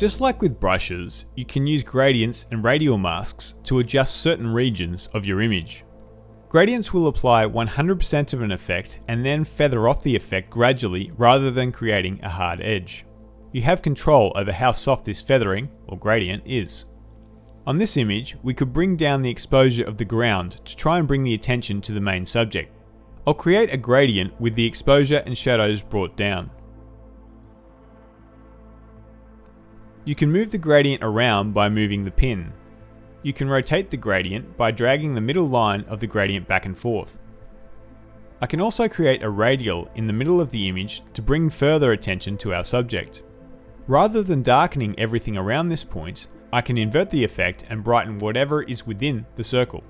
Just like with brushes, you can use gradients and radial masks to adjust certain regions of your image. Gradients will apply 100% of an effect and then feather off the effect gradually rather than creating a hard edge. You have control over how soft this feathering, or gradient, is. On this image, we could bring down the exposure of the ground to try and bring the attention to the main subject. I'll create a gradient with the exposure and shadows brought down. You can move the gradient around by moving the pin. You can rotate the gradient by dragging the middle line of the gradient back and forth. I can also create a radial in the middle of the image to bring further attention to our subject. Rather than darkening everything around this point, I can invert the effect and brighten whatever is within the circle.